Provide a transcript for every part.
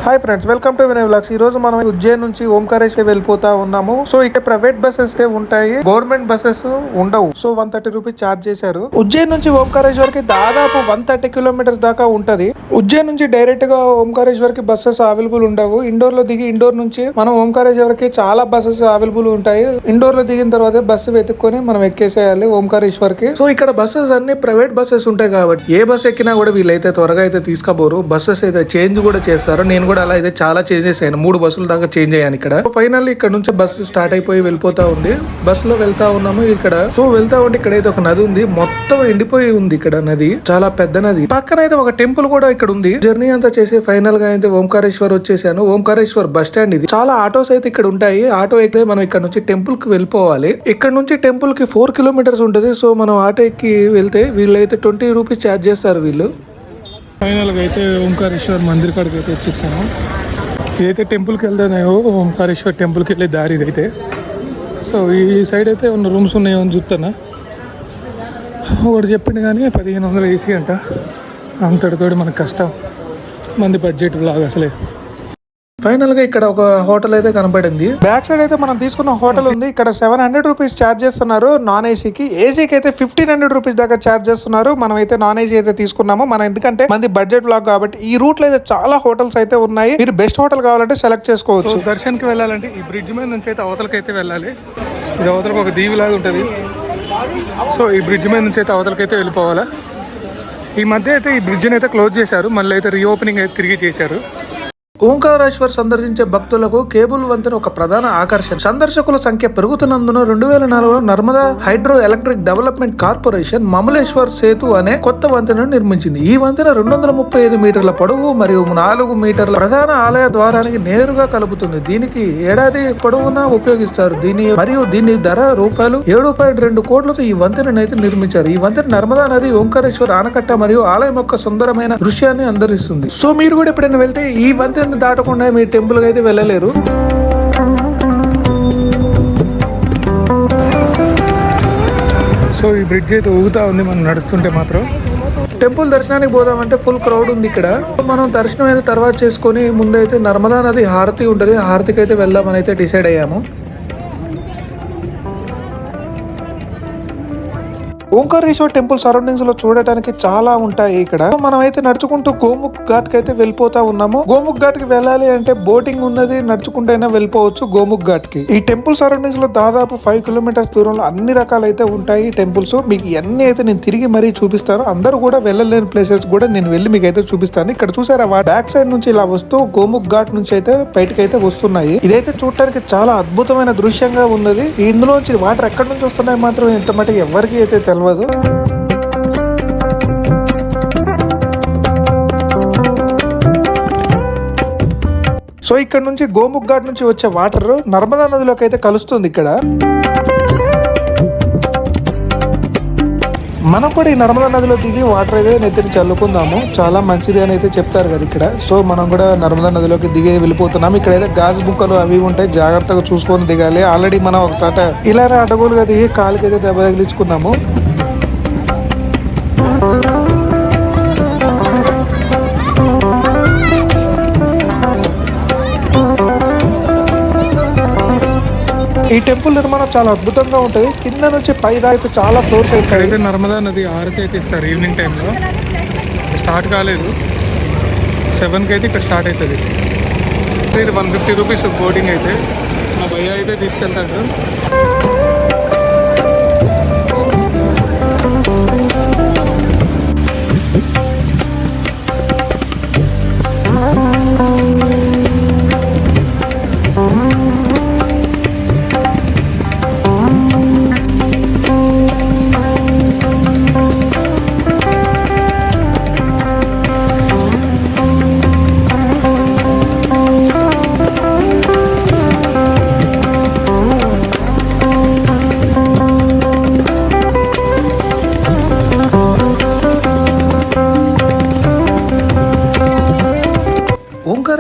Hi friends, welcome to Vinay vlogs. ఈ రోజు మనం ఉజ్జయిన్ నుంచి ఓంకారేశ్వర్ వెళ్ళిపోతా ఉన్నాము. సో ఇక్కడ ప్రైవేట్ బస్సెస్ ఉంటాయి, గవర్నమెంట్ బస్సెస్ ఉండవు. సో 130 రూపీస్ ఛార్జ్ చేశారు. ఉజ్జయిన్ నుంచి ఓంకారేశ్వర్ కి దాదాపు 130 కిలోమీటర్స్ దాకా ఉంటది. ఉజ్జయిన్ నుంచి డైరెక్ట్ గా ఓంకారేశ్వర్ కి బస్సెస్ అవైలబుల్ ఉండవు. ఇండోర్ లో దిగి ఇండోర్ నుంచి మనం ఓంకారేశ్వర్ కి చాలా బస్సెస్ అవైలబుల్ ఉంటాయి. ఇండోర్ లో దిగిన తర్వాత బస్సు వెతుక్కొని మనం ఎక్కేసేయాలి ఓంకారేశ్వర్ కి. సో ఇక్కడ బస్సెస్ అన్ని ప్రైవేట్ బస్సెస్ ఉంటాయి కాబట్టి ఏ బస్ ఎక్కినా కూడా వీళ్ళైతే త్వరగా అయితే తీసుకోబోరు. బస్సెస్ అయితే చేంజ్ కూడా చేస్తారు. నేను కూడా అలా అయితే చాలా చేంజెస్ అయ్యాను. 3 బస్సులు దాకా చేంజ్ అయ్యాను ఇక్కడ. ఫైనల్లీ ఇక్కడ నుంచి బస్సు స్టార్ట్ అయిపోయి వెళ్ళిపోతా ఉంది. బస్సు లో వెళ్తా ఉన్నాము ఇక్కడ. సో వెళ్తా ఉంటే ఇక్కడ అయితే ఒక నది ఉంది, మొత్తం ఎండిపోయి ఉంది. ఇక్కడ నది చాలా పెద్ద నది. పక్కన అయితే ఒక టెంపుల్ కూడా ఇక్కడ ఉంది. జర్నీ అంతా చేసి ఫైనల్ గా అయితే ఓంకారేశ్వర్ వచ్చేసాను. ఓంకారేశ్వర్ బస్ స్టాండ్ ఇది. చాలా ఆటోస్ అయితే ఇక్కడ ఉంటాయి. ఆటో ఎక్కితే మనం ఇక్కడ నుంచి టెంపుల్ కి వెళ్ళిపోవాలి. ఇక్కడ నుంచి టెంపుల్ కి 4 కిలోమీటర్స్ ఉంటుంది. సో మనం ఆటో ఎక్కి వెళ్తే వీళ్ళైతే 20 రూపీస్ ఛార్జ్ చేస్తారు వీళ్ళు. ఫైనల్గా అయితే ఓంకారేశ్వర్ మందిర్ కాడికి అయితే వచ్చేసాను. ఇదైతే టెంపుల్కి వెళ్తానేమో, ఓంకారేశ్వర్ టెంపుల్కి వెళ్ళే దారి ఇదైతే. సో ఈ సైడ్ అయితే ఉన్న రూమ్స్ ఉన్నాయో అని చూస్తున్నా. ఒకటి చెప్పింది కానీ 1500 ఏసీ అంట. అంతటితోటి మనకు కష్టం, మంది బడ్జెట్ లాగా అసలే. ఫైనల్ గా ఇక్కడ ఒక హోటల్ అయితే కనబడింది. బ్యాక్ సైడ్ అయితే మనం తీసుకున్న హోటల్ ఉంది. ఇక్కడ 700 రూపీస్ ఛార్జ్ చేస్తున్నారు నాన్ ఏసీకి. ఏసీకి అయితే 1500 రూపీస్ దాకా ఛార్జ్ చేస్తున్నారు. మనం అయితే నాన్ ఏసీ అయితే తీసుకున్నాము. మనం ఎందుకంటే మంది బడ్జెట్ బ్లాక్ కాబట్టి. ఈ రూట్ లో అయితే చాలా హోటల్స్ అయితే ఉన్నాయి. మీరు బెస్ట్ హోటల్ కావాలంటే సెలెక్ట్ చేసుకోవచ్చు. దర్శన్కి వెళ్ళాలంటే ఈ బ్రిడ్జ్ మీద నుంచి అయితే అవతలకి అయితే వెళ్ళాలి. ఇది అవతలకు ఒక దీవి లాగా ఉంటుంది. సో ఈ బ్రిడ్జ్ మీద నుంచి అయితే అవతలకి అయితే వెళ్ళిపోవాలా. ఈ మధ్య అయితే ఈ బ్రిడ్జ్ని అయితే క్లోజ్ చేశారు, మళ్ళీ అయితే రీఓపెనింగ్ అయితే తిరిగి చేశారు. ఓంకారేశ్వర్ సందర్శించే భక్తులకు కేబుల్ వంతెన ఒక ప్రధాన ఆకర్షణ. సందర్శకుల సంఖ్య పెరుగుతున్నందున 2004లో Narmada hydro electric development corporation Mamleshwar Setu అనే కొత్త వంతెనను నిర్మించింది. ఈ వంతెన 235 మీటర్ల పొడవు మరియు 4 మీటర్ల ప్రధాన ఆలయ ద్వారానికి నేరుగా కలుపుతుంది. దీనికి ఏడాది పొడవునా ఉపయోగిస్తారు. దీని ధర రూపాయలు 7.2 కోట్లతో ఈ వంతెనను అయితే నిర్మించారు. ఈ వంతెన నర్మదా నది, ఓంకారేశ్వర్ ఆనకట్ట మరియు ఆలయం యొక్క సుందరమైన దృశ్యాన్ని అందరిస్తుంది. సో మీరు కూడా ఎప్పుడైనా వెళ్తే ఈ వంతెన దాటకుండా మీ టెంపుల్ కి అయితే వెళ్ళలేరు. సో ఈ బ్రిడ్జ్ అయితే ఊగుతా ఉంది మనం నడుస్తుంటే మాత్రం. టెంపుల్ దర్శనానికి పోదామంటే ఫుల్ క్రౌడ్ ఉంది ఇక్కడ. మనం దర్శనం అయితే తర్వాత చేసుకొని ముందైతే నర్మదా నది హారతి ఉంటుంది. హారతికి అయితే వెళ్దామని అయితే డిసైడ్ అయ్యాము. ఓంకారేశ్వర్ టెంపుల్ సరౌండింగ్స్ లో చూడటానికి చాలా ఉంటాయి ఇక్కడ. మనం అయితే నడుచుకుంటూ గోముఖ్ ఘాట్ కి అయితే వెళ్ళిపోతా ఉన్నాము. గోముఖ్ ఘాట్ కి వెళ్ళాలి అంటే బోటింగ్ ఉన్నది, నడుచుకుంటైనా వెళ్ళిపోవచ్చు గోముఖ్ ఘాట్ కి. ఈ టెంపుల్ సరౌండింగ్స్ లో దాదాపు 5 కిలోమీటర్స్ దూరంలో అన్ని రకాలైతే ఉంటాయి టెంపుల్స్. మీకు ఇవన్నీ అయితే నేను తిరిగి మరీ చూపిస్తాను. అందరూ కూడా వెళ్ళలేని ప్లేసెస్ కూడా నేను వెళ్ళి మీకు అయితే చూపిస్తాను. ఇక్కడ చూసారా, బ్యాక్ సైడ్ నుంచి ఇలా వస్తూ గోముఖ్ ఘాట్ నుంచి అయితే బయటకు అయితే వస్తున్నాయి. ఇదైతే చూడటానికి చాలా అద్భుతమైన దృశ్యంగా ఉన్నది. ఇందులోంచి వాటర్ ఎక్కడి నుంచి వస్తున్నాయి మాత్రం ఇంత మటుకు ఎవరికి అయితే తెలియదు. సో ఇక్కడ నుంచి గోముఖ్ ఘాట్ నుంచి వచ్చే వాటర్ నర్మదా నదిలోకి అయితే కలుస్తుంది ఇక్కడ. మనం కూడా ఈ నర్మదా నదిలో దిగి వాటర్ అయితే నెత్తిని చల్లుకుందాము, చాలా మంచిది అని అయితే చెప్తారు కదా ఇక్కడ. సో మనం కూడా నర్మదా నదిలోకి దిగి వెళ్ళిపోతున్నాం. ఇక్కడైతే గాజు బుక్కలు అవి ఉంటాయి, జాగ్రత్తగా చూసుకొని దిగాలి. ఆల్రెడీ మనం ఒకసారి ఇలా అడ్డగోలుగా దిగి కాలుకైతే దెబ్బ తగిలించుకున్నాము. ఈ టెంపుల్ నిర్మాణం చాలా అద్భుతంగా ఉంటుంది. కింద నుంచి పై దాకా చాలా ఫ్లోర్స్ అయితే. నర్మదా నది ఆరతి అయితే ఇస్తారు ఈవినింగ్ టైంలో. స్టార్ట్ కాలేదు, 7కి అయితే ఇక్కడ స్టార్ట్ అవుతుంది. ఇది 150 రూపీస్ బోటింగ్ అయితే. మా భయ్య అయితే తీసుకెళ్తాడు.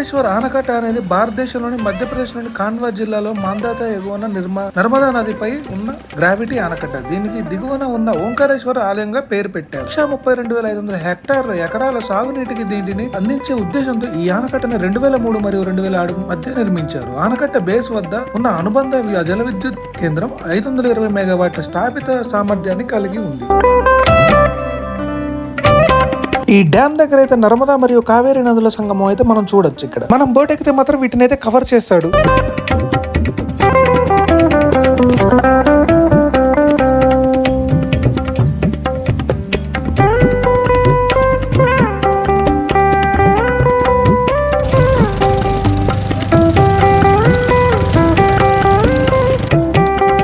ఓంకారేశ్వర్ ఆనకట్ట అనేది భారతదేశంలోని మధ్యప్రదేశ్లోని ఖాండ్వా జిల్లాలో మాందాత ఎగువన నర్మదా నదిపై ఉన్న గ్రావిటీ ఆనకట్ట. దీనికి దిగువన ఉన్న ఓంకారేశ్వర ఆలయంగా పేరు పెట్టారు. 132,500 హెక్టార్ల ఎకరాల సాగునీటికి దీనిని అందించే ఉద్దేశంతో ఈ ఆనకట్టను 2003 మరియు 2006 మధ్య నిర్మించారు. ఆనకట్ట బేస్ వద్ద ఉన్న అనుబంధ జల విద్యుత్ కేంద్రం 520 మెగావాట్ల స్థాపిత సామర్థ్యాన్ని కలిగి ఉంది. ఈ డ్యామ్ దగ్గర అయితే నర్మదా మరియు కావేరీ నదుల సంగమం అయితే మనం చూడొచ్చు. ఇక్కడ మనం బోట్ ఎక్కితే మాత్రం వీటిని అయితే కవర్ చేస్తాడు.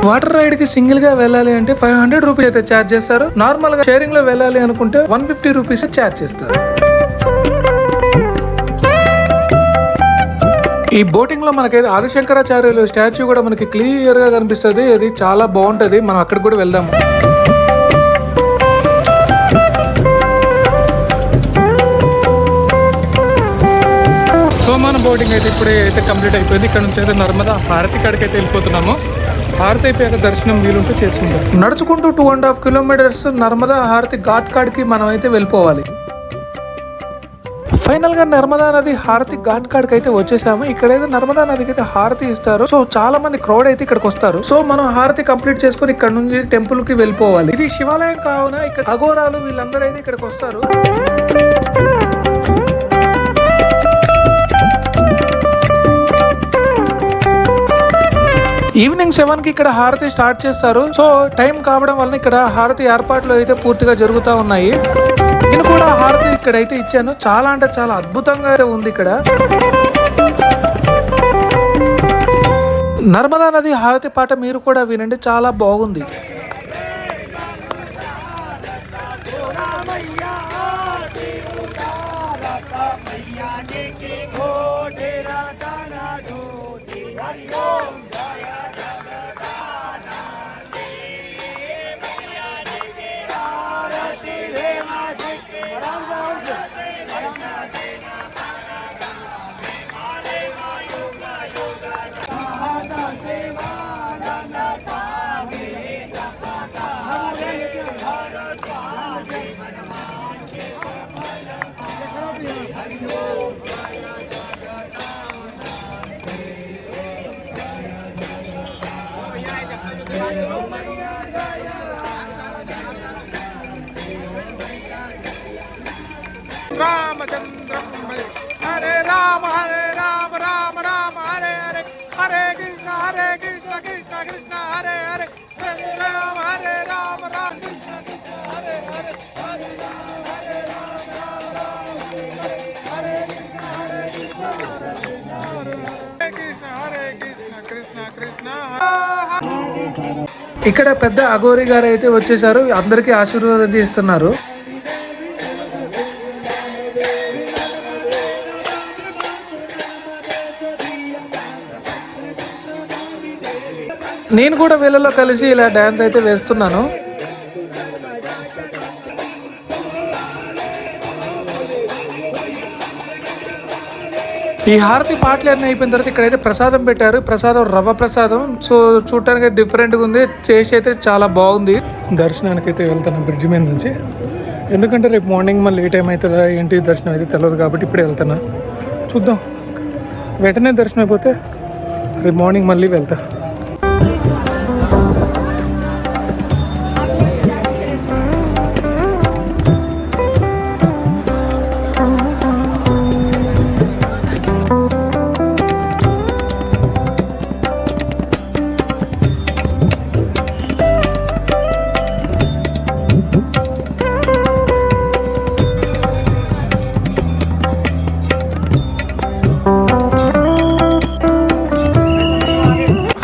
వాటర్ రైడ్ కి సింగిల్ గా వెళ్ళాలి అంటే 500 రూపీస్ అయితే ఛార్జ్ చేస్తారు. నార్మల్ గా షేరింగ్ లో వెళ్ళాలి అనుకుంటే 150 రూపీస్ ఛార్జ్ చేస్తారు. ఈ బోటింగ్ లో మనకైతే ఆదిశంకరాచార్యులు స్టాచ్యూ కూడా మనకి క్లియర్ గా కనిపిస్తుంది. అది చాలా బాగుంటది. మనం అక్కడికి కూడా వెళ్దాము. సో మన బోటింగ్ అయితే ఇప్పుడే అయితే కంప్లీట్ అయిపోయింది. ఇక్కడ నుంచి అయితే నర్మదా హారతి కాడికి అయితే వెళ్ళిపోతున్నాము. హారతి అయిపోయాక దర్శనం వీలుంటే చేసుకుంటాం. నడుచుకుంటూ 2.5 కిలోమీటర్స్ నర్మదా హారతి ఘాట్ కాడికి మనం అయితే వెళ్ళిపోవాలి. ఫైనల్ గా నర్మదా నది హారతి ఘాట్ కాడికి అయితే వచ్చేసాము. ఇక్కడైతే నర్మదా నదికి అయితే హారతి ఇస్తారు. సో చాలా మంది క్రౌడ్ అయితే ఇక్కడికి వస్తారు. సో మనం హారతి కంప్లీట్ చేసుకుని ఇక్కడ నుంచి టెంపుల్ కి వెళ్ళిపోవాలి. ఇది శివాలయం కావున ఇక్కడ అఘోరాలు వీళ్ళందరూ అయితే ఇక్కడికి వస్తారు. ఈవినింగ్ 7 కి ఇక్కడ హారతి స్టార్ట్ చేస్తారు. సో టైం కావడం వల్ల ఇక్కడ హారతి ఏర్పాట్లు అయితే పూర్తిగా జరుగుతూ ఉన్నాయి. నేను కూడా హారతి ఇక్కడైతే ఇచ్చాను. చాలా అంటే చాలా అద్భుతంగా అయితే ఉంది. ఇక్కడ నర్మదా నది హారతి పాట మీరు కూడా వినండి, చాలా బాగుంది. రామచంద్రం హరే రామ రామ రామ హరే హరే, హరే కృష్ణ కృష్ణ కృష్ణ హరే హరే, రామ హరే రామ కృష్ణ కృష్ణ హరే హరే, హరే రామ హరే కృష్ణ కృష్ణ కృష్ణ. ఇక్కడ పెద్ద అఘోరి గారు అయితే వచ్చేసారు. అందరికీ ఆశీర్వాదం చేస్తున్నారు. నేను కూడా వీళ్ళలో కలిసి ఇలా డాన్స్ అయితే వేస్తున్నాను. ఈ హారతి పాటలు అన్నీ అయిపోయిన తర్వాత ఇక్కడైతే ప్రసాదం పెట్టారు. ప్రసాదం రవ్వ ప్రసాదం. సో చూడటానికి డిఫరెంట్గా ఉంది. టేస్ట్ అయితే చాలా బాగుంది. దర్శనానికి అయితే వెళ్తాను బ్రిడ్జ్ మీద నుంచి. ఎందుకంటే రేపు మార్నింగ్ మళ్ళీ ఏ టైం అవుతుందా ఏంటి దర్శనం అయితే తెలియదు కాబట్టి ఇప్పుడే వెళ్తాను. చూద్దాం, వెంటనే దర్శనం అయిపోతే రేపు మార్నింగ్ మళ్ళీ వెళ్తా.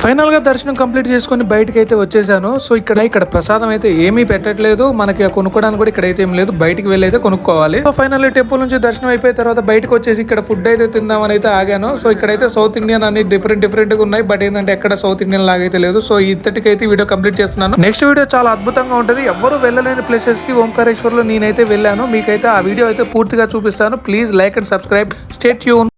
ఫైనల్ గా దర్శనం కంప్లీట్ చేసుకుని బయటకి అయితే వచ్చేసాను. సో ఇక్కడ ప్రసాదం అయితే ఏమీ పెట్టట్లేదు. మనకి కొనుక్కోవడానికి కూడా ఇక్కడ అయితే ఏం లేదు. బయటికి వెళ్ళి అయితే కొనుక్కోవాలి. సో ఫైనల్లీ టెంపుల్ నుంచి దర్శనం అయిపోయిన తర్వాత బయటకు వచ్చేసి ఇక్కడ ఫుడ్ అయితే తిందామని అయితే ఆగాను. సో ఇక్కడైతే సౌత్ ఇండియన్ అన్ని డిఫరెంట్ గా ఉన్నాయి. బట్ ఏంటంటే ఎక్కడ సౌత్ ఇండియన్ లాగైతే లేదు. సో ఇంతటికైతే వీడియో కంప్లీట్ చేస్తున్నాను. నెక్స్ట్ వీడియో చాలా అద్భుతంగా ఉంటుంది. ఎవరు వెళ్ళలేని ప్లేసెస్ కి ఓంకారేశ్వర్ లో నేనైతే వెళ్ళాను. మీకైతే ఆ వీడియో అయితే పూర్తిగా చూపిస్తాను. Please like and subscribe. Stay tune.